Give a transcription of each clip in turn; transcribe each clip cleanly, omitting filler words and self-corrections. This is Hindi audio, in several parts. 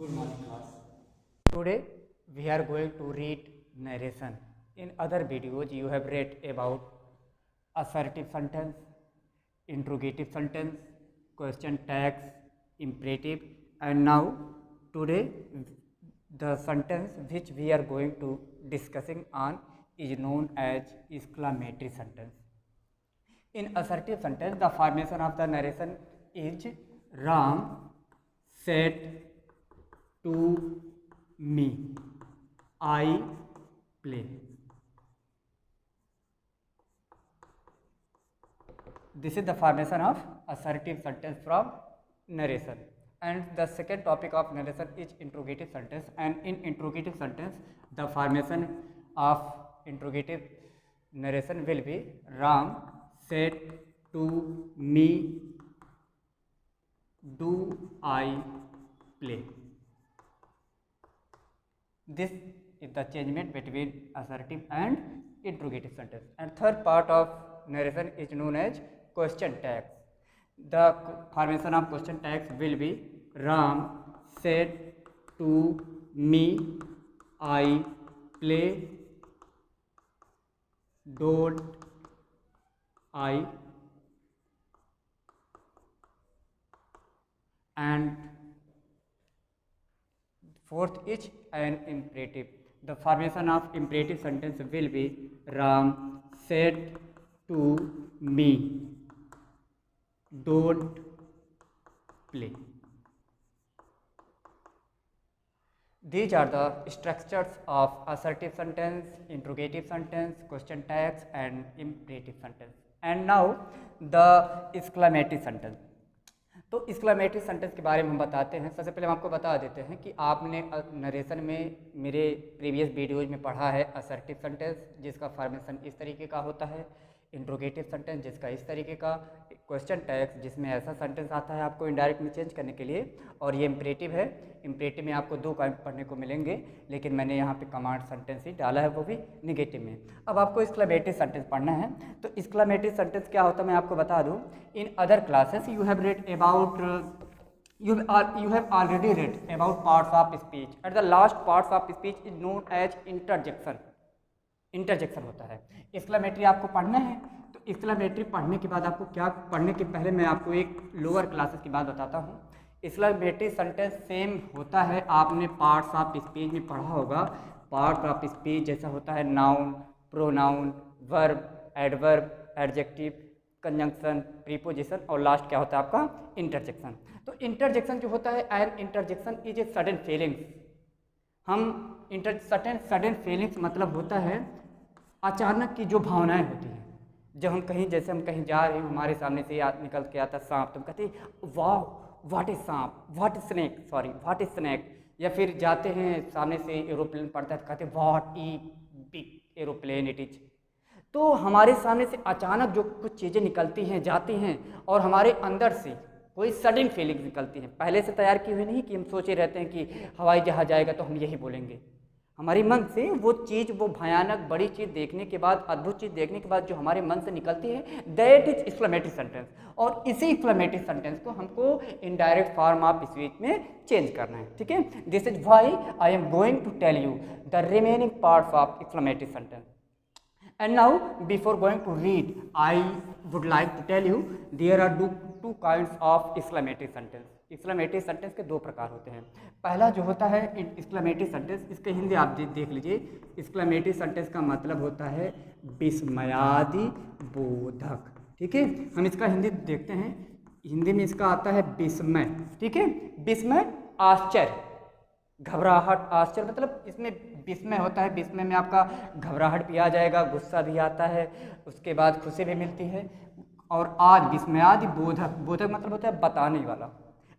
Good morning, class. Today we are going to read narration. In other videos, you have read about assertive sentence, interrogative sentence, question tags, imperative, and now today the sentence which we are going to discussing on is known as exclamatory sentence. In assertive sentence, the formation of the narration is Ram said to me, I play. This is the formation of assertive sentence from narration. And the second topic of narration is interrogative sentence. And in interrogative sentence, the formation of interrogative narration will be Ram said to me, do I play? This is the changement between assertive and interrogative sentence. And third part of narration is known as question tags. The formation of question tags will be Ram said to me, I play, don't I, and fourth is an imperative. The formation of imperative sentence will be Ram said to me, don't play. These are the structures of assertive sentence, interrogative sentence, question tags and imperative sentence. And now the exclamatory sentence. तो एक्सक्लेमेटरी सेंटेंस के बारे में हम बताते हैं। सबसे पहले हम आपको बता देते हैं कि आपने नरेशन में मेरे प्रीवियस वीडियोज में पढ़ा है असर्टिव सेंटेंस जिसका फॉर्मेशन इस तरीके का होता है, इंट्रोगेटिव सेंटेंस जिसका इस तरीके का, क्वेश्चन टैग्स जिसमें ऐसा सेंटेंस आता है आपको इनडायरेक्ट में चेंज करने के लिए, और ये इम्परेटिव है। इम्परेटिव में आपको दो काम पढ़ने को मिलेंगे, लेकिन मैंने यहाँ पे कमांड सेंटेंस ही डाला है, वो भी निगेटिव में। अब आपको एक्सक्लेमेटरी सेंटेंस पढ़ना है। तो एक्सक्लेमेटरी सेंटेंस क्या होता है मैं आपको बता दूँ। In other classes you have read about you have already read about parts of speech. At the last parts of speech is known as interjection. Interjection होता है। एक्सक्लेमेटरी आपको पढ़ना है। तो एक्सक्लेमेटरी पढ़ने के बाद आपको क्या पढ़ने के पहले मैं आपको एक लोअर क्लासेस की बात बताता हूँ। एक्सक्लेमेटरी सेंटेंस सेम होता है, आपने पार्ट्स ऑफ स्पीच में पढ़ा होगा। पार्ट्स ऑफ स्पीच जैसा होता है noun, pronoun, verb, adverb, adjective, conjunction, preposition और लास्ट क्या होता है आपका इंटरजेक्शन। तो इंटरजेक्शन जो होता है, an interjection is a sudden feelings. हम सडन फीलिंग्स मतलब होता है अचानक की जो भावनाएं होती हैं। जब हम कहीं, जैसे हम कहीं जा रहे हैं, हमारे सामने से निकल के आता सांप, तो हम कहते हैं वाह व्हाट इज सांप, what is snake, sorry what is snake. या फिर जाते हैं सामने से एरोप्लेन पड़ता है तो कहते हैं what E big aeroplane it is. तो हमारे सामने से अचानक जो कुछ चीज़ें निकलती हैं, जाती हैं, और हमारे अंदर से कोई सडन फीलिंग्स निकलती हैं, पहले से तैयार की हुई नहीं कि हम सोचे रहते हैं कि हवाई जहाज आएगा तो हम यही बोलेंगे। हमारे मन से वो चीज़, वो भयानक बड़ी चीज़ देखने के बाद, अद्भुत चीज़ देखने के बाद जो हमारे मन से निकलती है, दैट इज एक्सक्लेमेटरी सेंटेंस। और इसी एक्सक्लेमेटरी सेंटेंस को हमको इनडायरेक्ट फॉर्म ऑफ स्पीच में चेंज करना है। ठीक है, this is why I am going to tell you the remaining parts of exclamatory sentence. And now before going to read, I would like to tell you there are two kinds of exclamatory sentence. exclamatory sentence के दो प्रकार होते हैं। पहला जो होता है exclamatory sentence, इसके हिंदी आप देख लीजिए। exclamatory sentence का मतलब होता है विस्मयादि बोधक। ठीक है, हम इसका हिंदी देखते हैं। हिंदी में इसका आता है विस्मय। ठीक है, विस्मय आश्चर्य, घबराहट, आश्चर्य, मतलब इसमें विस्मय होता है। विस्मय में आपका घबराहट भी आ जाएगा, गुस्सा भी आता है, उसके बाद खुशी भी मिलती है। और आज विस्मयादि बोधक, बोधक मतलब होता है बताने वाला।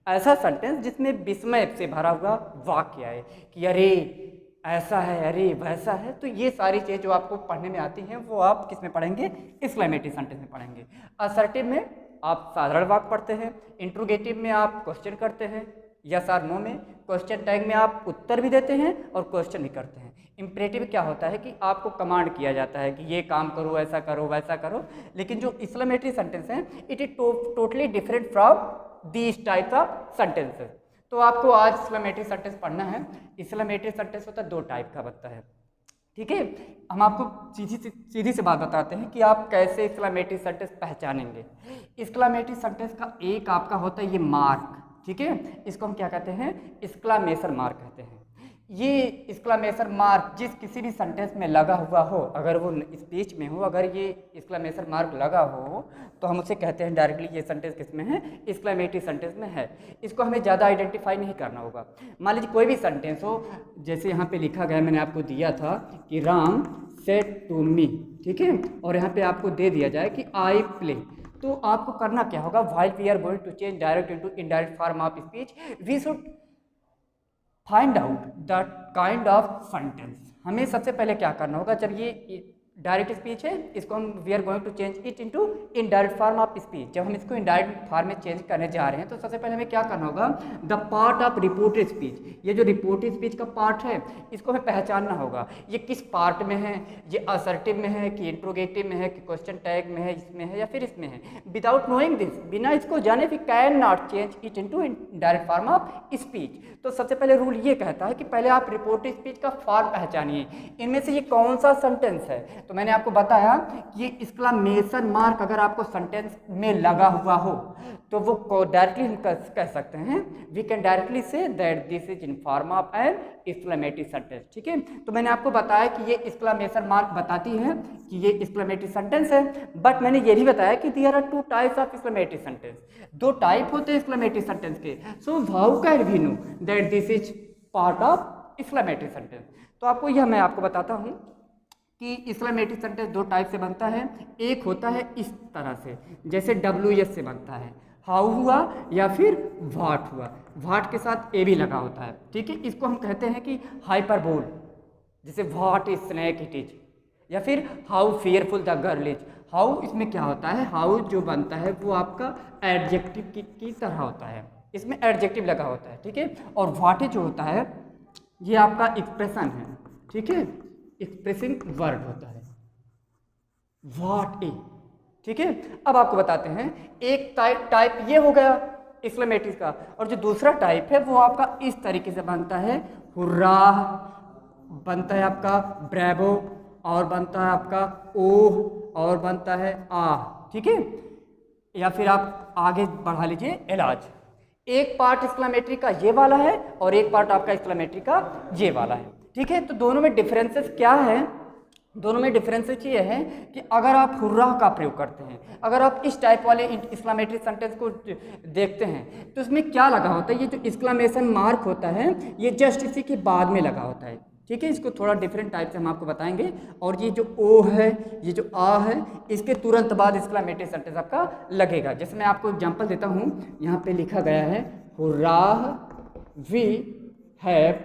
ऐसा सेंटेंस जिसमें विस्मय से भरा हुआ वाक्य है कि अरे ऐसा है, अरे वैसा है। तो ये सारी चीज़ जो आपको पढ़ने में आती हैं वो आप किस में पढ़ेंगे, एक्सक्लेमेटरी सेंटेंस में पढ़ेंगे। असर्टिव में आप साधारण वाक्य पढ़ते हैं, इंट्रोगेटिव में आप क्वेश्चन करते हैं, यस और नो में, क्वेश्चन टैग में आप उत्तर भी देते हैं और क्वेश्चन भी करते हैं। इम्परेटिव क्या होता है कि आपको कमांड किया जाता है कि ये काम करो, ऐसा करो, वैसा करो। लेकिन जो एक्सक्लेमेटरी सेंटेंस है, it is totally different from these types of sentences. तो आपको आज एक्सक्लेमेटरी सेंटेंस पढ़ना है। एक्सक्लेमेटरी सेंटेंस होता है 2 टाइप का बनता है, ठीक है। हम आपको सीधी सी बात बताते हैं कि आप कैसे एक्सक्लेमेटरी सेंटेंस पहचानेंगे। एक्सक्लेमेटरी सेंटेंस का एक आपका होता है ये मार्क, ठीक है, इसको हम क्या कहते हैं, एक्सक्लेमेशन मार्क कहते हैं। ये एक्सक्लेमेशन मार्क जिस किसी भी सेंटेंस में लगा हुआ हो, अगर वो स्पीच में हो, अगर ये एक्सक्लेमेशन मार्क लगा हो तो हम उसे कहते हैं डायरेक्टली ये सेंटेंस किस में है, एक्सक्लेमेटरी सेंटेंस में है। इसको हमें ज़्यादा आइडेंटिफाई नहीं करना होगा। मान लीजिए कोई भी सेंटेंस हो, जैसे यहाँ पे लिखा गया, मैंने आपको दिया था कि राम सेड टू मी, ठीक है, और यहाँ पे आपको दे दिया जाए कि आई प्ले, तो आपको करना क्या होगा, while we are going to change direct into indirect form of speech, we should find out the kind of sentence. हमें सबसे पहले क्या करना होगा, जब ये डायरेक्ट स्पीच है, इसको हम we are going to change it into indirect form of speech, जब हम इसको इनडायरेक्ट फॉर्म में चेंज करने जा रहे हैं तो सबसे पहले हमें क्या करना होगा, the part of reported speech, ये जो रिपोर्टेड स्पीच का पार्ट है इसको हमें पहचानना होगा, ये किस पार्ट में है, ये असर्टिव में है कि इंट्रोगेटिव में है कि क्वेश्चन टैग में है, इसमें है या फिर इसमें है। विदाउट नोइंग दिस, बिना इसको जाने भी can not change it into indirect form of speech. तो सबसे पहले रूल ये कहता है कि पहले आप रिपोर्टेड स्पीच का फॉर्म पहचानिए, इनमें से ये कौन सा सेंटेंस है। तो मैंने आपको बताया कि ये एक्सक्लेमेशन मार्क अगर आपको सेंटेंस में लगा हुआ हो तो वो डायरेक्टली हम कह सकते हैं, we can directly say that this is in form of an exclamatory sentence, ठीक है। तो मैंने आपको बताया कि ये एक्सक्लेमेशन मार्क बताती है कि ये एक्सक्लेमेटरी सेंटेंस है, बट मैंने ये भी बताया कि there are 2 types of exclamatory sentence, 2 type होते हैं एक्सक्लेमेटरी सेंटेंस के। So how can we know that this is part of exclamatory sentence. तो आपको यह मैं आपको बताता हूँ कि एक्सक्लेमेटरी सेंटेंस 2 टाइप से बनता है। एक होता है इस तरह से, जैसे WS से बनता है, हाउ हुआ या फिर व्हाट हुआ, व्हाट के साथ ए भी लगा होता है, ठीक है। इसको हम कहते हैं कि हाइपरबोल, जैसे what is snack it is, या फिर how fearful the girl is. How इसमें क्या होता है, हाउ जो बनता है वो आपका एडजेक्टिव की तरह होता है, इसमें एडजेक्टिव लगा होता है, ठीक है। और व्हाट जो होता है ये आपका एक्सप्रेशन है, ठीक है, एक्सप्रेसिंग वर्ड होता है, व्हाट ए, ठीक है। अब आपको बताते हैं, एक टाइप ये हो गया एक्सक्लेमेटरी का, और जो दूसरा टाइप है वो आपका इस तरीके से बनता है, हुर्रा बनता है आपका, ब्रेवो, और बनता है आपका ओह, और बनता है आह, ठीक है, या फिर आप आगे बढ़ा लीजिए इलाज। एक पार्ट एक्सक्लेमेटरी का ये वाला है और एक पार्ट आपका एक्सक्लेमेटरी का ये वाला है, ठीक है। तो दोनों में डिफरेंसेस क्या है, दोनों में डिफरेंसेस ये है कि अगर आप हुर्रा का प्रयोग करते हैं, अगर आप इस टाइप वाले एक्सक्लेमेटरी सेंटेंस को देखते हैं तो इसमें क्या लगा होता है, ये जो एक्सक्लेमेशन मार्क होता है ये जस्ट इसी के बाद में लगा होता है, ठीक है। इसको थोड़ा डिफरेंट टाइप से हम आपको बताएंगे। और ये जो ओ है, ये जो आ है, इसके तुरंत बाद एक्सक्लेमेटरी सेंटेंस आपका लगेगा। जैसे मैं आपको एग्जांपल देता हूँ, यहाँ पे लिखा गया है हुर्रा वी हैव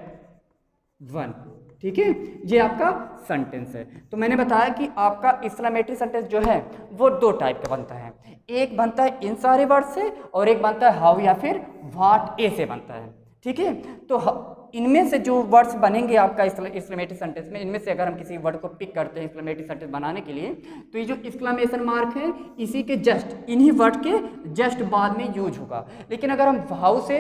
वन, ठीक है, ये आपका सेंटेंस है। तो मैंने बताया कि आपका एक्सक्लेमेटरी सेंटेंस जो है वो 2 टाइप का बनता है, एक बनता है इन सारे वर्ड से और एक बनता है हाउ या फिर व्हाट ए से बनता है, ठीक है। तो इनमें से जो वर्ड्स बनेंगे आपका एक्सक्लेमेटरी सेंटेंस में, इनमें से अगर हम किसी वर्ड को पिक करते हैं एक्सक्लेमेटरी सेंटेंस बनाने के लिए, तो ये जो एक्सक्लेमेशन मार्क है इसी के जस्ट, इन्हीं वर्ड के जस्ट बाद में यूज होगा। लेकिन अगर हम हाउ से,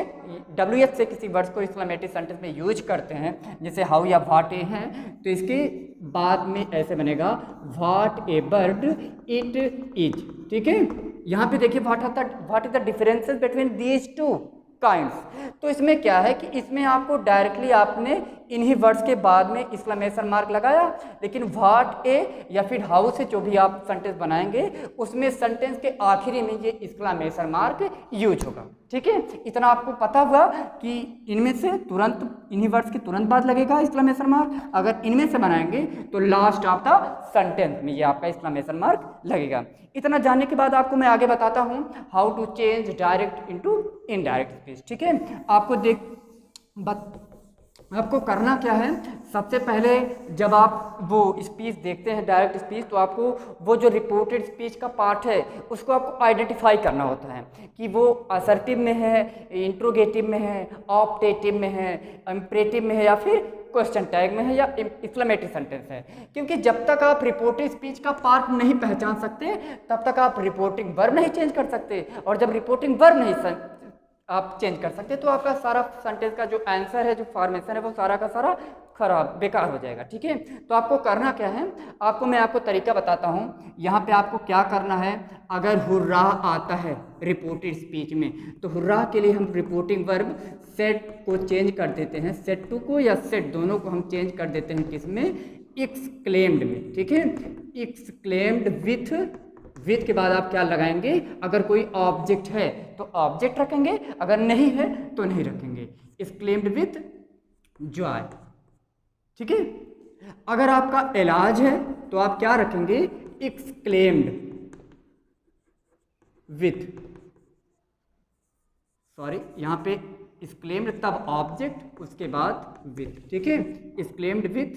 WH से किसी वर्ड्स को एक्सक्लेमेटरी सेंटेंस में यूज करते हैं, जैसे हाउ या व्हाट ए है, तो इसके बाद में ऐसे बनेगा, what A bird it is, ठीक है। यहाँ पे देखिए what is the differences between these 2 kinds. तो इसमें क्या है कि इसमें आपको डायरेक्टली आपने इन्हीं वर्ड्स के बाद में एक्सक्लेमेशन मार्क लगाया, लेकिन व्हाट ए या फिर हाउ से जो भी आप सेंटेंस बनाएंगे उसमें सेंटेंस के आखिरी में ये एक्सक्लेमेशन मार्क यूज होगा, ठीक है। इतना आपको पता हुआ कि इनमें से तुरंत, इन्हीं वर्ड्स के तुरंत बाद लगेगा एक्सक्लेमेशन मार्क, अगर इनमें से बनाएंगे तो लास्ट ऑफ द सेंटेंस में ये आपका एक्सक्लेमेशन मार्क लगेगा। इतना जानने के बाद आपको मैं आगे बताता हूँ how to change direct into indirect speech, ठीक है। आपको करना क्या है, सबसे पहले जब आप वो स्पीच देखते हैं डायरेक्ट स्पीच, तो आपको वो जो रिपोर्टेड स्पीच का पार्ट है उसको आपको आइडेंटिफाई करना होता है कि वो असर्टिव में है, इंट्रोगेटिव में है, ऑप्टेटिव में है, इम्परेटिव में है या फिर क्वेश्चन टैग में है या एक्सक्लेमेटरी सेंटेंस है। क्योंकि जब तक आप रिपोर्टेड स्पीच का पार्ट नहीं पहचान सकते तब तक आप रिपोर्टिंग वर्ब नहीं चेंज कर सकते, और जब रिपोर्टिंग वर्ब नहीं आप चेंज कर सकते हैं, तो आपका सारा सेंटेंस का जो आंसर है, जो फॉर्मेशन है, वो सारा का सारा खराब बेकार हो जाएगा। ठीक है, तो आपको करना क्या है, मैं आपको तरीका बताता हूँ। यहाँ पे आपको क्या करना है, अगर हुर्रा आता है रिपोर्टेड स्पीच में, तो हुर्रा के लिए हम रिपोर्टिंग वर्ब सेट को चेंज कर देते हैं, सेट टू को या सेट दोनों को हम चेंज कर देते हैं किसमें, एक्सक्लेम्ड में। ठीक है, एक्सक्लेम्ड विथ के बाद आप क्या लगाएंगे, अगर कोई ऑब्जेक्ट है तो ऑब्जेक्ट रखेंगे, अगर नहीं है तो नहीं रखेंगे, एक्सक्लेम्ड विथ जॉय। ठीक है, अगर आपका इलाज है तो आप क्या रखेंगे, एक्सक्लेम्ड विथ, सॉरी यहाँ पे एक्सक्लेम्ड तब ऑब्जेक्ट उसके बाद विथ। ठीक है, एक्सक्लेम्ड विथ,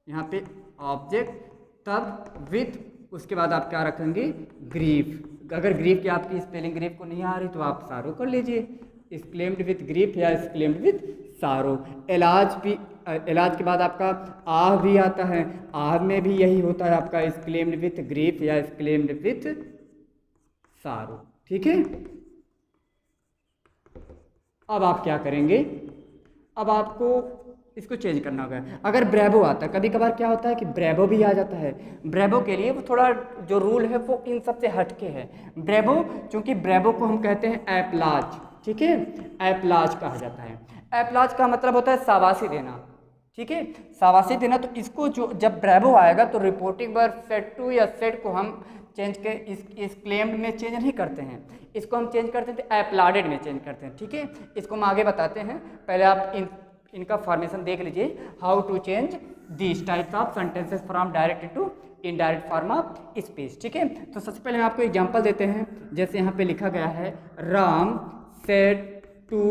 यहाँ पे ऑब्जेक्ट तब विथ, उसके बाद आप क्या रखेंगे, ग्रीफ। अगर ग्रीफ की आपकी स्पेलिंग ग्रीफ को नहीं आ रही तो आप सारो कर लीजिए, एक्सक्लेम्ड विथ ग्रीफ या एक्सक्लेम्ड विथ सारो। इलाज भी, इलाज के बाद आपका आह भी आता है, आह में भी यही होता है आपका एक्सक्लेम्ड विथ ग्रीफ या एक्सक्लेम्ड विथ सारो। ठीक है, अब आप क्या करेंगे, अब आपको इसको चेंज करना होगा। अगर ब्रेवो आता है, कभी कभार क्या होता है कि ब्रेवो भी आ जाता है, ब्रेवो के लिए वो थोड़ा जो रूल है वो इन सब से हटके है। ब्रेवो, चूंकि ब्रेवो को हम कहते हैं एप्लाज। ठीक है, एप्लाज कहा जाता है। एप्लाज का मतलब होता है शाबाशी देना। ठीक है, शाबाशी देना, तो इसको जो जब ब्रेवो आएगा तो रिपोर्टिंग वर्ब सेट टू या सेट को हम चेंज के इस क्लेम्ड में चेंज नहीं करते हैं, इसको हम चेंज करते हैं तो एप्लाडेड में चेंज करते हैं। ठीक है, इसको हम आगे बताते हैं, पहले आप इनका फॉर्मेशन देख लीजिए, how to change this types of sentences from direct to indirect form of speech. ठीक है, तो सबसे पहले हम आपको एग्जांपल देते हैं, जैसे यहाँ पे लिखा गया है राम सेड टू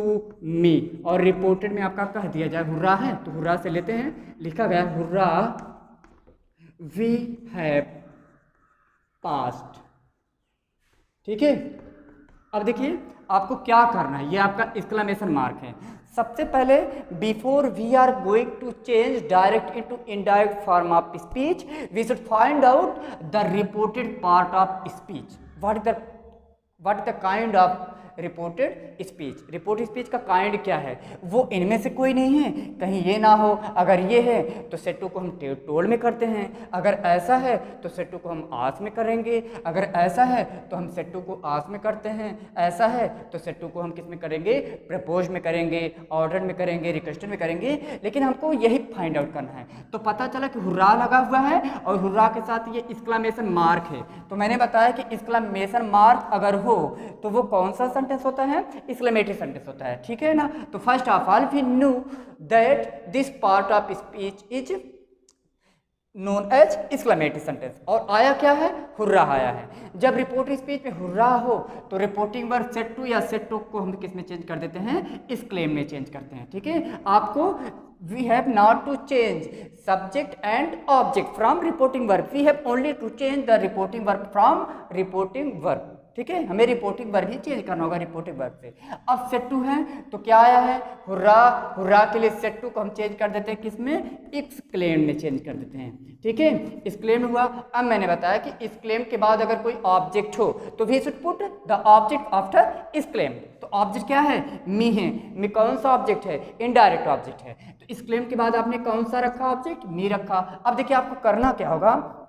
मी, और रिपोर्टेड में आपका कह दिया जाए हुर्रा है, तो हुर्रा से लेते हैं, लिखा गया हुर्रा वी हैव पास्ट। ठीक है, अब देखिए आपको क्या करना है, ये आपका एक्सक्लेमेशन मार्क है। सबसे पहले before we are going to change direct into indirect form of speech, we should find out the reported part of speech. What is the kind of reported speech, reported speech का काइंड क्या है, वो इनमें से कोई नहीं है, कहीं ये ना हो, अगर ये है तो सेट टू को हम टोल में करते हैं, अगर ऐसा है तो सेट टू को हम आस में करेंगे, अगर ऐसा है तो हम सेट टू को आस में करते हैं, ऐसा है तो सेट टू को हम किस में करेंगे, प्रपोज में करेंगे, ऑर्डर में करेंगे, रिक्वेस्टेड में करेंगे। लेकिन हमको यही फाइंड आउट करना है। तो पता चला कि हुर्रा लगा हुआ है और हुर्रा के साथ ये एक्सक्लेमेशन मार्क है, तो मैंने बताया कि एक्सक्लेमेशन मार्क अगर हो तो वो कौन सा सेंटेंस होता है, एक्सक्लेमेटरी सेंटेंस होता है। ठीक है ना, तो first of all we knew that this part of speech is known as exclamatory sentence, और आया क्या है, हुर्रा आया है। जब रिपोर्टिंग स्पीच में हुर्रा हो तो रिपोर्टिंग वर्ब सेट टू या सेट टू को हम किस में चेंज कर देते हैं, एक्सक्लेम में चेंज करते हैं। ठीक है, आपको we have not to change subject and object from reporting verb, we have only to change the reporting verb from reporting verb। ठीक है, हमें रिपोर्टिंग वर्ब ही चेंज करना होगा रिपोर्टिंग वर्ब से। अब सेट टू है तो क्या आया है, हुर्रा, हुर्रा के लिए सेट टू को हम चेंज कर देते हैं किसमें, एक्सक्लेम में चेंज कर देते हैं। ठीक है, एक्सक्लेम हुआ। अब मैंने बताया कि एक्सक्लेम के बाद अगर कोई ऑब्जेक्ट हो तो we should put the object after exclaim. तो ऑब्जेक्ट क्या है, मी है, मी कौन सा ऑब्जेक्ट है, इनडायरेक्ट ऑब्जेक्ट है, तो एक्सक्लेम के बाद आपने कौन सा रखा ऑब्जेक्ट, मी रखा। अब देखिए आपको करना क्या होगा,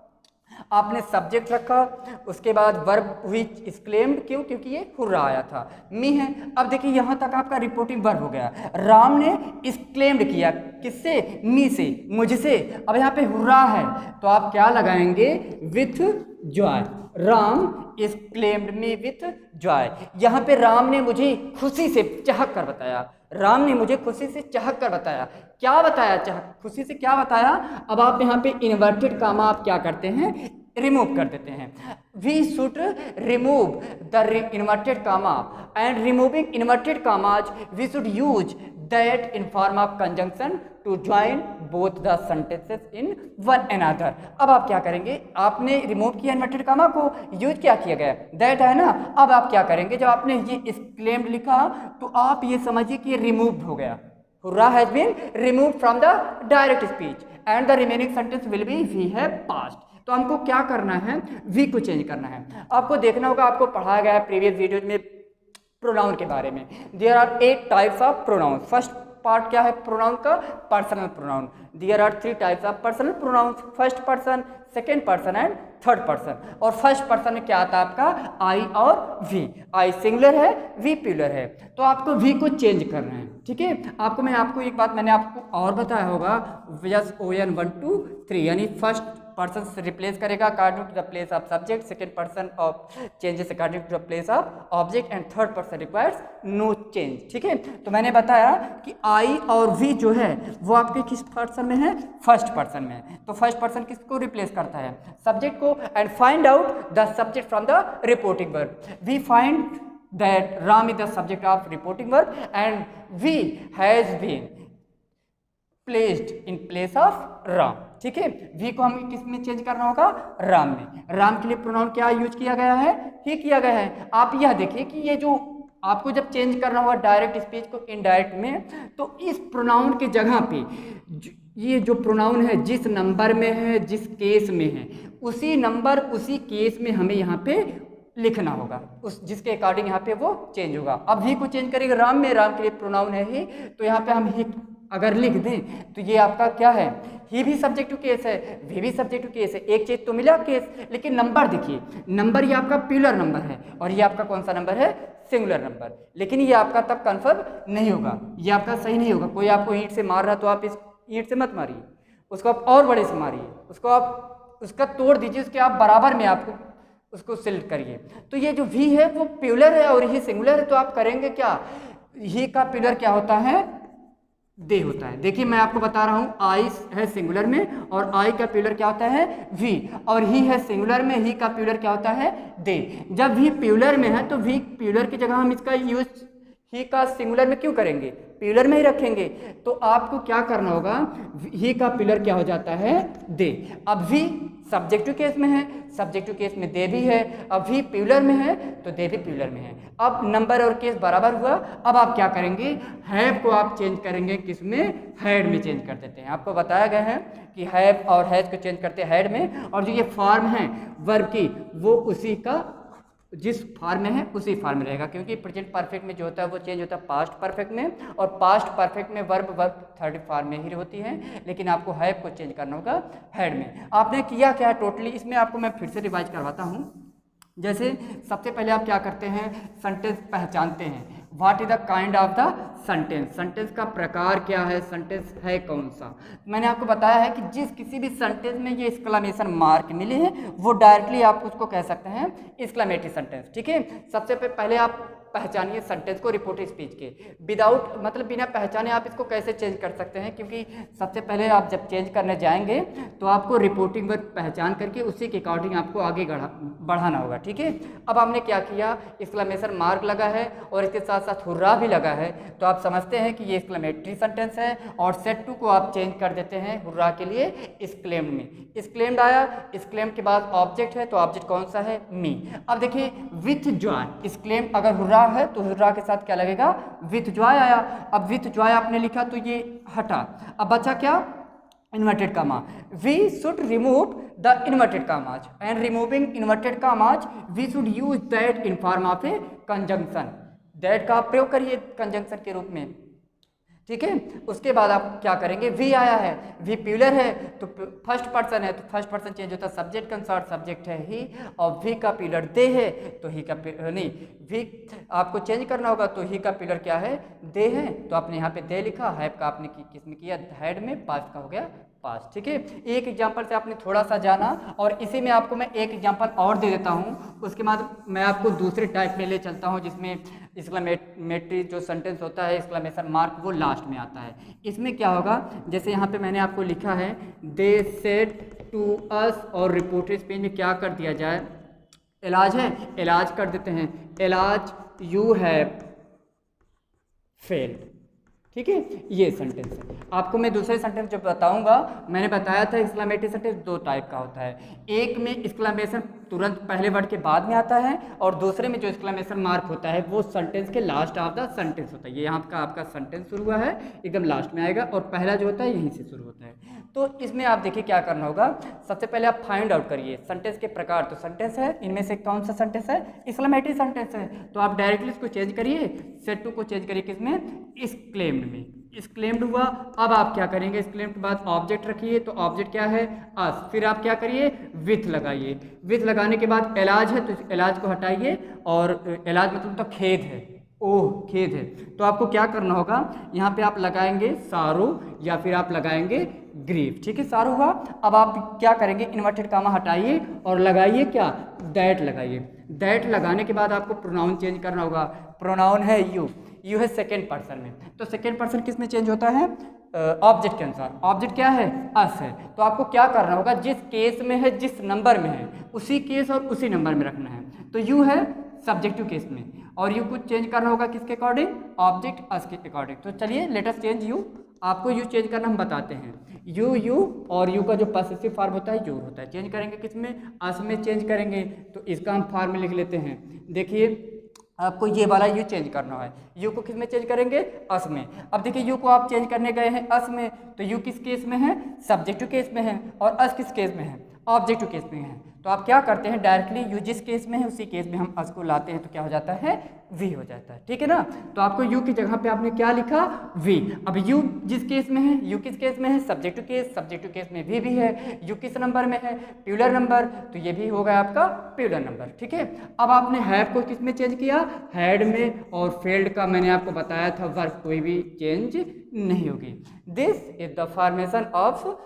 आपने सब्जेक्ट रखा, उसके बाद वर्ब व्हिच एक्सक्लेम्ड, क्यों, क्योंकि ये हुर्रा आया था, मी है। अब देखिए यहाँ तक आपका रिपोर्टिंग वर्ब हो गया, राम ने एक्सक्लेम्ड किया, किससे, मी से, मुझसे। अब यहाँ पे हुर्रा है तो आप क्या लगाएंगे, with Joy, Ram exclaimed me with Joy. यहाँ पे राम ने मुझे खुशी से चहक कर बताया, राम ने मुझे खुशी से चहक कर बताया, क्या बताया, चहक, खुशी से क्या बताया। अब आप यहाँ पे इन्वर्टेड कामा आप क्या करते हैं, रिमूव कर देते हैं। We should remove the inverted comma and removing inverted commas we should use that in form of conjunction to join both the sentences in one another. अब आप क्या करेंगे, आपने रिमूव किया इन्वर्टेड कामा को, यूज क्या किया गया, दैट है ना। अब आप क्या करेंगे, जब आपने ये एक्सक्लेम्ड लिखा तो आप ये समझिए कि ये रिमूव हो गया, hurrah has been removed from the direct speech and the remaining sentence will be we have past. तो हमको क्या करना है, वी को चेंज करना है। आपको देखना होगा, आपको पढ़ाया गया है प्रीवियस वीडियोज में प्रोनाउन के बारे में। There are 8 types of pronoun. First part क्या है प्रोनाउन का, personal pronoun. There are 3 types of personal pronoun, first person, second person and third person. और फर्स्ट पर्सन में क्या आता है आपका, आई और वी। आई सिंगुलर है, वी प्लूरल है, तो आपको वी को चेंज करना है। ठीक है, आपको एक बात मैंने आपको और बताया होगा, यस ON 1 2 3, यानी फर्स्ट पर्सन से रिप्लेस करेगा according to the place of subject, second person of changes according to the place of object and third person requires no change. ठीक है, तो मैंने बताया कि आई और वी जो है वो आपके किस पर्सन में है, फर्स्ट पर्सन में है। तो फर्स्ट पर्सन किसको रिप्लेस करता है, सब्जेक्ट को। And find out the subject from the reporting verb. We find that Ram is the subject of reporting verb and we has been placed in place of Ram. ठीक है, वी को हमें किस में चेंज करना होगा, राम में। राम के लिए प्रोनाउन क्या यूज किया गया है, ही किया गया है। आप यह देखिए कि ये जो आपको जब चेंज करना होगा डायरेक्ट स्पीच को इनडायरेक्ट में, तो इस प्रोनाउन की जगह पे ये जो प्रोनाउन है जिस नंबर में है, जिस केस में है, उसी नंबर उसी केस में हमें यहाँ पे लिखना होगा, उस जिसके अकॉर्डिंग यहाँ पे वो चेंज होगा। अब ही को चेंज करेंगे राम में, राम के लिए प्रोनाउन है ही, तो यहाँ पे हम ही अगर लिख दें तो ये आपका क्या है, ही भी सब्जेक्टिव केस है, वी भी सब्जेक्टिव केस है। एक चीज तो मिला केस, लेकिन नंबर देखिए, नंबर ये आपका प्लूरल नंबर है और ये आपका कौन सा नंबर है, सिंगुलर नंबर। लेकिन ये आपका तब कन्फर्म नहीं होगा, ये आपका सही नहीं होगा। कोई आपको ईंट से मार रहा तो आप इस ईंट से मत मारिए, उसको आप और बड़े से मारिए, उसको आप उसका तोड़ दीजिए, उसके आप बराबर में आपको उसको सिलेक्ट करिए। तो ये जो वी है वो प्लूरल है और ये सिंगुलर है, तो आप करेंगे क्या, ही का प्लूरल क्या होता है, दे होता है। देखिए मैं आपको बता रहा हूँ, आई है सिंगुलर में और आई का प्लूरल क्या होता है, वी, और ही है सिंगुलर में, ही का प्लूरल क्या होता है, दे। जब वी प्लूरल में है तो वी प्लूरल की जगह हम इसका यूज ही का सिंगुलर में क्यों करेंगे, प्लूरल में ही रखेंगे। तो आपको क्या करना होगा, ही का प्लूरल क्या हो जाता है, दे। अब वी सब्जेक्टिव केस में है, सब्जेक्टिव केस में दे भी है, अब वी प्लूरल में है तो दे भी प्लूरल में है। अब नंबर और केस बराबर हुआ। अब आप क्या करेंगे, हैव को आप चेंज करेंगे किस में, हैड में चेंज कर देते हैं। आपको बताया गया है कि हैव और हैज को चेंज करते हैं हैड में, और जो ये फॉर्म है वर्ब की वो उसी का जिस फॉर्म में है उसी फॉर्म में रहेगा, क्योंकि प्रेजेंट परफेक्ट में जो होता है वो चेंज होता है पास्ट परफेक्ट में, और पास्ट परफेक्ट में वर्ब थर्ड फॉर्म में ही होती है, लेकिन आपको हैव को चेंज करना होगा हैड में। आपने किया क्या टोटली, इसमें आपको मैं फिर से रिवाइज करवाता हूँ। जैसे सबसे पहले आप क्या करते हैं, सेंटेंस पहचानते हैं, what is the kind of the sentence, sentence का प्रकार क्या है, सेंटेंस है कौन सा। मैंने आपको बताया है कि जिस किसी भी सेंटेंस में ये एक्सक्लेमेशन मार्क मिले हैं वो डायरेक्टली आप उसको कह सकते हैं एक्सक्लेमेटरी सेंटेंस। ठीक है, सबसे पहले आप पहचानिए सेंटेंस को रिपोर्टेड स्पीच के, विदाउट मतलब बिना पहचाने आप इसको कैसे चेंज कर सकते हैं, क्योंकि सबसे पहले आप जब चेंज करने जाएंगे तो आपको रिपोर्टिंग वर्ब पहचान करके उसी के अकॉर्डिंग आपको आगे बढ़ाना होगा। ठीक है, अब हमने क्या किया, एक्सक्लेमेशन मार्क लगा है और इसके साथ साथ हुर्रा भी लगा है, तो आप समझते हैं कि ये एक्सक्लेमेटरी सेंटेंस है, और सेट टू को आप चेंज कर देते हैं हुर्रा के लिए एक्सक्लेम्ड में। एक्सक्लेम्ड आया, एक्सक्लेम्ड के बाद ऑब्जेक्ट है, तो ऑब्जेक्ट कौन सा है, मी। अब देखिए विथ जॉय, एक्सक्लेम्ड अगर हुर्रा है तो हुर्रा के साथ क्या लगेगा, विथ जॉय आया। अब विथ जॉय आपने लिखा तो ये हटा, अब बचा क्या, inverted comma. We should remove the inverted commas, and removing inverted commas we should use that in form of a conjunction. That का प्रयोग करिए कंजंक्शन के रूप में। ठीक है, उसके बाद आप क्या करेंगे, वी आया है, वी प्लूरल है तो फर्स्ट पर्सन है, तो फर्स्ट पर्सन चेंज होता है, सब्जेक्ट कंसर्ट, सब्जेक्ट है ही, और वी का प्लूरल दे है तो ही का नहीं, वी आपको चेंज करना होगा तो ही का प्लूरल क्या है, दे है, तो आपने यहाँ पे दे लिखा, हैव का आपने किस में किया, हैड में, पास्ट का हो गया पास्ट। ठीक है, एक एग्जाम्पल से आपने थोड़ा सा जाना, और इसी में आपको मैं एक एग्जाम्पल और दे देता हूँ, उसके बाद मैं आपको दूसरे टाइप में ले चलता हूँ जिसमें एक्सक्लेमेटरी जो सेंटेंस होता है एक्सक्लेमेशन मार्क वो लास्ट में आता है। इसमें क्या होगा, जैसे यहाँ पे मैंने आपको लिखा है दे सेड टू अस, और रिपोर्टेड स्पीच में क्या कर दिया जाए, इलाज है, इलाज कर देते हैं, इलाज यू हैव फेल्ड। ठीक है, ये सेंटेंस है। आपको मैं दूसरे सेंटेंस जो बताऊंगा, मैंने बताया था एक्सक्लेमेटरी सेंटेंस दो टाइप का होता है। एक में एक्सक्लेमेशन तुरंत पहले वर्ड के बाद में आता है, और दूसरे में जो एक्सक्लेमेशन मार्क होता है वो सेंटेंस के लास्ट ऑफ द सेंटेंस होता है। ये यहाँ का आपका सेंटेंस शुरू हुआ है, एकदम लास्ट में आएगा, और पहला जो होता है यहीं से शुरू होता है। तो इसमें आप देखिए क्या करना होगा। सबसे पहले आप फाइंड आउट करिए सेंटेंस के प्रकार। तो सेंटेंस है, इनमें से कौन सा सेंटेंस है, एक्सक्लेमेटरी सेंटेंस है। तो आप डायरेक्टली इसको चेंज करिए, सेट टू को चेंज करिए किसमें, एक्सक्लेम्ड में। एक्सक्लेम्ड हुआ, अब आप क्या करेंगे, एक्सक्लेम्ड के बाद ऑब्जेक्ट रखिए, तो ऑब्जेक्ट क्या है, अस। फिर आप क्या करिए, विथ लगाइए। विथ लगाने के बाद इलाज है, तो इलाज को हटाइए, और इलाज मतलब तो खेद है, ओह खेद है। तो आपको क्या करना होगा, यहाँ पे आप लगाएंगे सारो, या फिर आप लगाएंगे ग्रीफ। ठीक है, सारो हुआ। अब आप क्या करेंगे, इन्वर्टेड कामा हटाइए और लगाइए क्या, दैट लगाइए। दैट लगाने के बाद आपको प्रोनाउन चेंज करना होगा। प्रोनाउन है यू, यू है सेकेंड पर्सन में, तो सेकेंड पर्सन किस में चेंज होता है, ऑब्जेक्ट के अनुसार। ऑब्जेक्ट क्या है, अस है। तो आपको क्या करना होगा, जिस केस में है, जिस नंबर में है, उसी केस और उसी नंबर में रखना है। तो यू है सब्जेक्टिव केस में, और यू को चेंज करना होगा किसके अकॉर्डिंग, ऑब्जेक्ट अस के अकॉर्डिंग। तो चलिए लेट अस चेंज यू। आपको यू चेंज करना हम बताते हैं। यू यू, और यू का जो पॉसेसिव फॉर्म होता है यूर होता है। चेंज करेंगे किसमें, अस में चेंज करेंगे। तो इसका हम फॉर्म में लिख लेते हैं। देखिए आपको ये वाला यू चेंज करना है। यू को किस में चेंज करेंगे, अस में। अब देखिए यू को आप चेंज करने गए हैं अस में, तो यू किस केस में है, सब्जेक्टिव केस में है, और अस किस केस में है, ऑब्जेक्टिव केस में है। तो आप क्या करते हैं, डायरेक्टली यू जिस केस में है उसी केस में हम अस को लाते हैं, तो क्या हो जाता है, वी हो जाता है। ठीक है ना। तो आपको यू की जगह पे आपने क्या लिखा, वी। अब यू जिस केस में है, यू किस केस में है, सब्जेक्टिव केस, सब्जेक्टिव केस में वी भी है। यू किस नंबर में है, प्यूलर नंबर, तो ये भी होगा आपका प्यूलर नंबर। ठीक है। अब आपने हैव को किस में चेंज किया, हैड में, और फेल्ड का मैंने आपको बताया था वर्ब कोई भी चेंज नहीं होगी। This is the formation of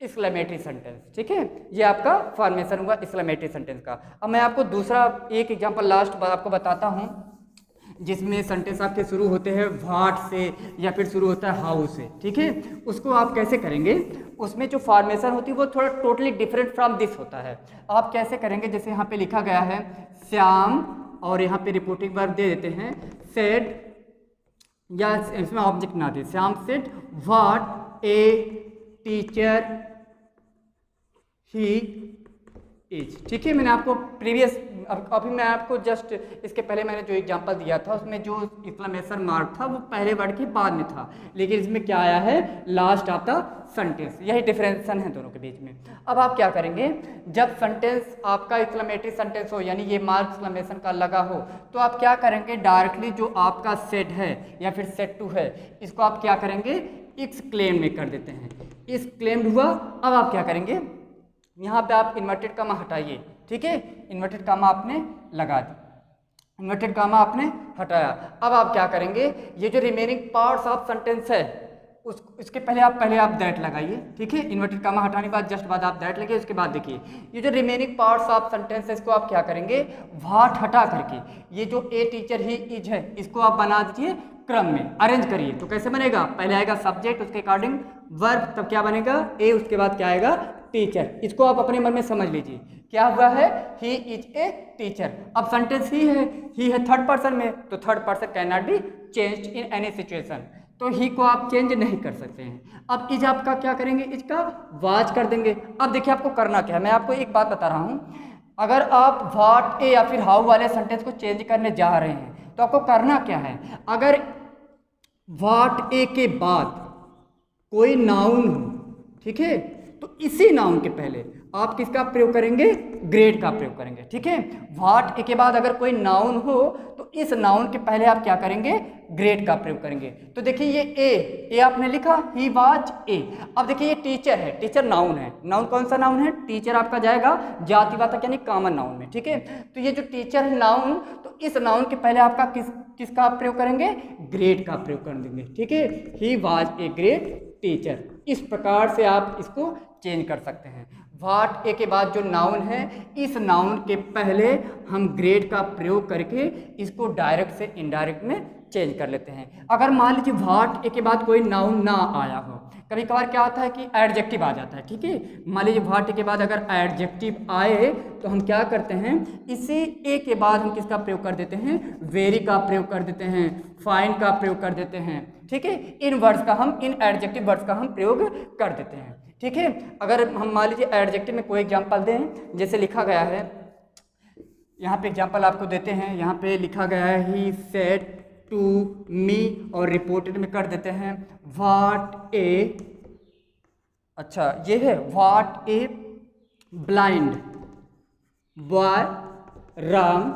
exclamatory sentence. ठीक है, ये आपका फॉर्मेशन हुआ एक्सक्लेमेटरी सेंटेंस का। अब मैं आपको दूसरा एक एग्जांपल लास्ट आपको बताता हूँ, जिसमें सेंटेंस आपके शुरू होते हैं व्हाट से, या फिर शुरू होता है हाउ से। ठीक है, उसको आप कैसे करेंगे, उसमें जो फॉर्मेशन होती है वो थोड़ा टोटली डिफरेंट फ्रॉम दिस होता है। आप कैसे करेंगे, जैसे यहाँ पे लिखा गया है श्याम, और यहाँ पे रिपोर्टिंग वर्ब दे देते हैं सेड, या इसमें ऑब्जेक्ट ना दे, Shyam said what a teacher he is. ठीक है, मैंने आपको प्रीवियस अभी मैं आपको जस्ट इसके पहले मैंने जो एग्जांपल दिया था उसमें जो एक्सक्लेमेशन मार्क था वो पहले वर्ड के बाद में था, लेकिन इसमें क्या आया है, लास्ट ऑफ द सेंटेंस। यही डिफरेंशन है दोनों के बीच में। अब आप क्या करेंगे, जब सेंटेंस आपका एक्सक्लेमेटरी सेंटेंस हो, यानी ये मार्क एक्सक्लेमेशन का लगा हो, तो आप क्या करेंगे, डायरेक्टली जो आपका सेट है या फिर सेट टू है, इसको आप क्या करेंगे, एक्सक्लेम में कर देते हैं। एक्सक्लेम्ड हुआ। अब आप क्या करेंगे, यहाँ पे आप इन्वर्टेड कामा हटाइए। ठीक है, इन्वर्टेड कामा आपने लगा दी, इन्वर्टेड कामा आपने हटाया। अब आप क्या करेंगे, ये जो रिमेनिंग पार्ट्स ऑफ सेंटेंस है उसके पहले आप दैट लगाइए। ठीक है, इन्वर्टेड कामा हटाने के बाद जस्ट बाद आप दैट लगे। उसके बाद देखिए ये जो रिमेनिंग पार्ट्स ऑफ सेंटेंस है इसको आप क्या करेंगे, व्हाट हटा करके ये जो ए टीचर ही इज है इसको आप बना दीजिए क्रम में, अरेंज करिए। तो कैसे बनेगा, पहले आएगा सब्जेक्ट, उसके अकॉर्डिंग वर्ब, तब क्या बनेगा ए, उसके बाद क्या आएगा टीचर। इसको आप अपने मन में समझ लीजिए क्या हुआ है, ही इज ए टीचर। अब सेंटेंस ही है थर्ड पर्सन में, तो third person can not be changed in any situation, तो ही को आप चेंज नहीं कर सकते हैं। अब इज आपका क्या करेंगे, इसका वाज कर देंगे। अब देखिए आपको करना क्या है, मैं आपको एक बात बता रहा हूँ, अगर आप व्हाट ए या फिर हाउ वाले सेंटेंस को चेंज करने जा रहे हैं तो आपको करना क्या है, अगर व्हाट ए के बाद कोई नाउन हो, ठीक है, तो इसी नाउन के पहले आप किसका प्रयोग करेंगे, ग्रेड का प्रयोग करेंगे। ठीक है, व्हाट ए के बाद अगर कोई नाउन हो तो इस नाउन के पहले आप क्या करेंगे, ग्रेड का प्रयोग करेंगे। तो देखिए ये ए आपने लिखा, ही वाज ए। अब देखिए ये टीचर है, टीचर नाउन है, नाउन कौन सा नाउन है, टीचर आपका जाएगा जातिवाचक यानी कॉमन नाउन में। ठीक है, तो ये जो टीचर है नाउन, तो इस नाउन के पहले आपका किसका आप प्रयोग करेंगे, ग्रेड का प्रयोग कर देंगे। ठीक है, he was a great teacher. इस प्रकार से आप इसको चेंज कर सकते हैं। व्हाट ए के बाद जो नाउन है, इस नाउन के पहले हम ग्रेड का प्रयोग करके इसको डायरेक्ट से इनडायरेक्ट में चेंज कर लेते हैं। अगर मान लीजिए व्हाट ए के बाद कोई नाउन ना आया हो, कभी कभार क्या होता है कि एडजेक्टिव आ जाता है, ठीक है। मान लीजिए व्हाट ए के बाद अगर एडजेक्टिव आए तो हम क्या करते हैं, इसी ए के बाद हम किसका प्रयोग कर देते हैं, वेरी का प्रयोग कर देते हैं, फाइंड का प्रयोग कर देते हैं, ठीक है। इन वर्ड्स का हम, इन एडजेक्टिव वर्ड्स का हम प्रयोग कर देते हैं, ठीक है। अगर हम मान लीजिए एडजेक्टिव में कोई एग्जांपल दें, जैसे लिखा गया है, यहाँ पे एग्जांपल आपको देते हैं, यहाँ पे लिखा गया है ही सेड टू मी, और रिपोर्टेड में कर देते हैं व्हाट ए, अच्छा ये है what a blind boy Ram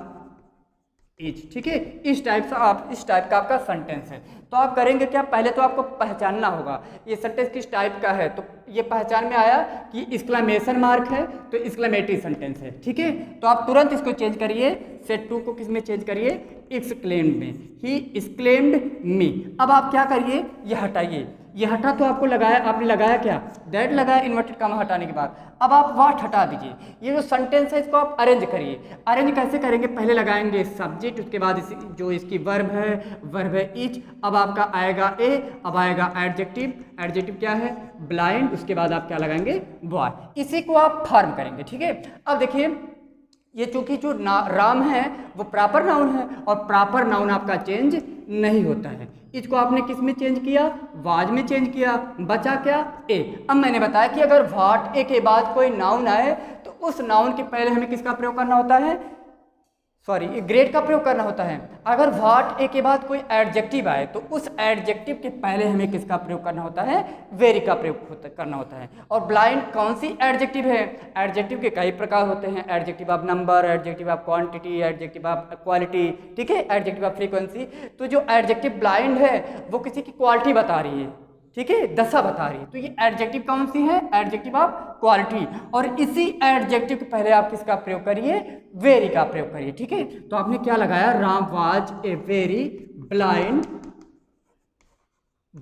is, ठीक है। इस टाइप का आपका सेंटेंस है। तो आप करेंगे क्या, पहले तो आपको पहचानना होगा ये सेंटेंस किस टाइप का है। तो ये पहचान में आया कि एक्सक्लेमेशन मार्क है तो एक्सक्लेमेटरी सेंटेंस है, ठीक है। तो आप तुरंत इसको चेंज करिए, सेट टू को किस में चेंज करिए, एक्सक्लेम्ड में, ही एक्सक्लेम्ड मी। अब आप क्या करिए, ये हटाइए, ये हटा तो आपको लगाया, आपने लगाया क्या, दैट लगाया इन्वर्टेड कॉमा हटाने के बाद। अब आप व्हाट हटा दीजिए, ये जो सेंटेंस है इसको आप अरेंज करिए। अरेंज कैसे करेंगे, पहले लगाएंगे सब्जेक्ट, उसके बाद जो इसकी वर्ब है इच, अब आपका आएगा ए, अब आएगा एडजेक्टिव, एडजेक्टिव क्या है ब्लाइंड, उसके बाद आप क्या लगाएंगे बॉय, इसी को आप फॉर्म करेंगे, ठीक है। अब देखिए ये चूंकि जो राम है वो प्रॉपर नाउन है, और प्रॉपर नाउन आपका चेंज नहीं होता है। इसको आपने किस में चेंज किया, वाज में चेंज किया, बचा क्या ए। अब मैंने बताया कि अगर व्हाट ए के बाद कोई नाउन आए तो उस नाउन के पहले हमें किसका प्रयोग करना होता है, सॉरी ग्रेड का प्रयोग करना होता है। अगर व्हाट ए के बाद कोई एडजेक्टिव आए तो उस एडजेक्टिव के पहले हमें किसका प्रयोग करना होता है, वेरी का प्रयोग करना होता है। और ब्लाइंड कौन सी एडजेक्टिव है, एडजेक्टिव के कई प्रकार होते हैं, adjective of number, adjective of quantity, adjective of quality, ठीक है, एडजेक्टिव ऑफ फ्रीक्वेंसी। तो जो एडजेक्टिव ब्लाइंड है वो किसी की क्वालिटी बता रही है, ठीक है, दशा बता रही है। तो ये एडजेक्टिव कौन सी है, एडजेक्टिव ऑफ क्वालिटी, और इसी एडजेक्टिव के पहले आप किसका प्रयोग करिए, वेरी का प्रयोग करिए, ठीक है। तो आपने क्या लगाया, Ram was a very blind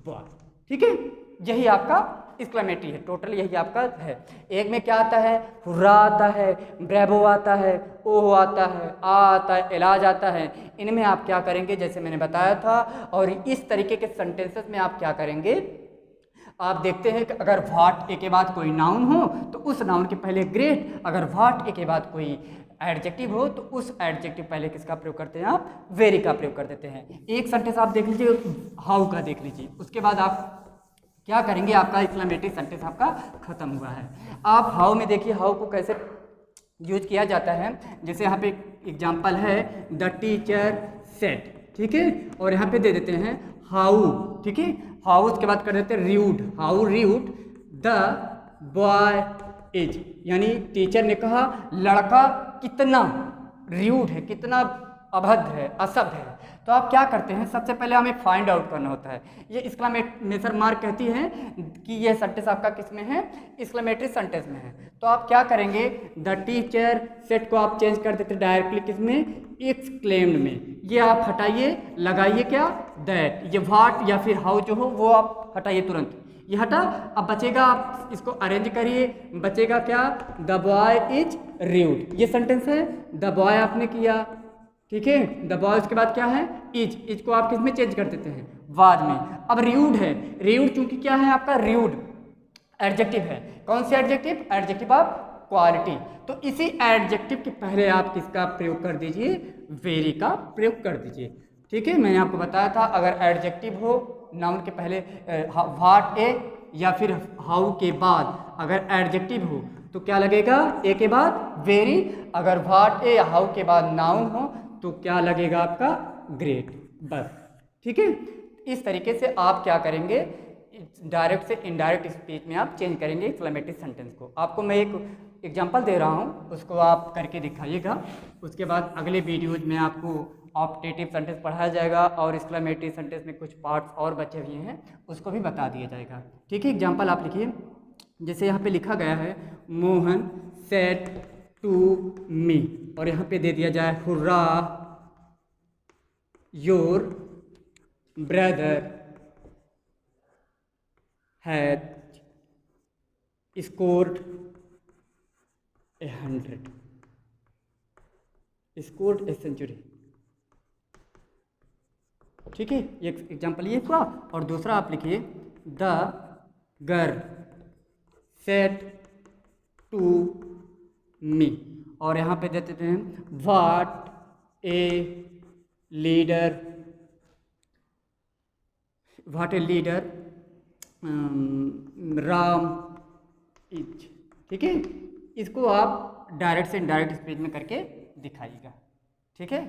boy, ठीक है। यही आपका एक्सक्लेमेटरी है, टोटल यही आपका है। एक में क्या आता है, हुर्रा आता है, ब्रेवो आता है, ओह आता है, आ आता है, इलाज आता है। इनमें आप क्या करेंगे, जैसे मैंने बताया था, और इस तरीके के सेंटेंसेस में आप क्या करेंगे, आप देखते हैं कि अगर व्हाट ए के बाद कोई नाउन हो तो उस नाउन के पहले ग्रेड, अगर व्हाट ए के बाद कोई एडजेक्टिव हो तो उस एडजेक्टिव पहले किसका प्रयोग करते हैं, आप वेरी का प्रयोग कर देते हैं। एक सेंटेंस आप देख लीजिए, हाउ का देख लीजिए, उसके बाद आप क्या करेंगे, आपका एक्सक्लेमेटरी सेंटेंस आपका खत्म हुआ है। आप हाउ में देखिए, हाउ को कैसे यूज किया जाता है। जैसे यहाँ पे एग्जांपल है द टीचर सेड, ठीक है, और यहाँ पे दे देते हैं हाउ, ठीक है, हाउ उसके बाद कर देते हैं rude, how rude the boy is, यानी टीचर ने कहा लड़का कितना र्यूड है, कितना अभद्र है, असभ्य है। तो आप क्या करते हैं, सबसे पहले हमें फाइंड आउट करना होता है। ये एक्सक्लेमेशन मार्क कहती है कि ये सेंटेंस आपका किस में है, एक्सक्लेमेटरी सेंटेंस में है। तो आप क्या करेंगे, द टीचर सेट को आप चेंज कर देते डायरेक्टली किस में, एक्सक्लेम्ड में। ये आप हटाइए, लगाइए क्या दैट, ये व्हाट या फिर हाउ जो हो वो आप हटाइए तुरंत, ये हटा। अब बचेगा, आप इसको अरेंज करिए, बचेगा क्या, द बॉय इज र्यूड, ये सेंटेंस है, द बॉय आपने किया, ठीक है, द बॉय उसके बाद क्या है, इज को आप किस में चेंज कर देते हैं, वाज में। अब र्यूड है, र्यूड चूंकि क्या है आपका, र्यूड एडजेक्टिव है, कौन सी एडजेक्टिव, एडजेक्टिव ऑफ क्वालिटी। तो इसी एडजेक्टिव के पहले आप किसका प्रयोग कर दीजिए, वेरी का प्रयोग कर दीजिए, ठीक है। मैंने आपको बताया था अगर एडजेक्टिव हो नाउन के पहले, व्हाट ए या फिर हाउ के बाद अगर एडजेक्टिव हो तो क्या लगेगा, ए के बाद वेरी, अगर व्हाट ए या हाउ के बाद नाउन हो तो क्या लगेगा आपका, ग्रेट, बस, ठीक है। इस तरीके से आप क्या करेंगे, डायरेक्ट से इनडायरेक्ट स्पीच में आप चेंज करेंगे एक्सक्लेमेटरी सेंटेंस को। आपको मैं एक एग्जांपल दे रहा हूँ, उसको आप करके दिखाइएगा। उसके बाद अगले वीडियोज में आपको ऑप्टेटिव सेंटेंस पढ़ाया जाएगा और एक्सक्लेमेटरी सेंटेंस में कुछ पार्ट्स और बचे हुए हैं उसको भी बता दिया जाएगा, ठीक है। एग्जांपल आप लिखिए, जैसे यहाँ पे लिखा गया है मोहन सेड टू मी, और यहाँ पे दे दिया जाए hurrah your brother had scored 100, scored a century, ठीक है, एक एग्जाम्पल ये हुआ। और दूसरा आप लिखिए the girl said to me, और यहाँ पे दे देते हैं what a leader Ram is. ठीक है, इसको आप डायरेक्ट से इनडायरेक्ट स्पीच में करके दिखाइएगा। ठीक है।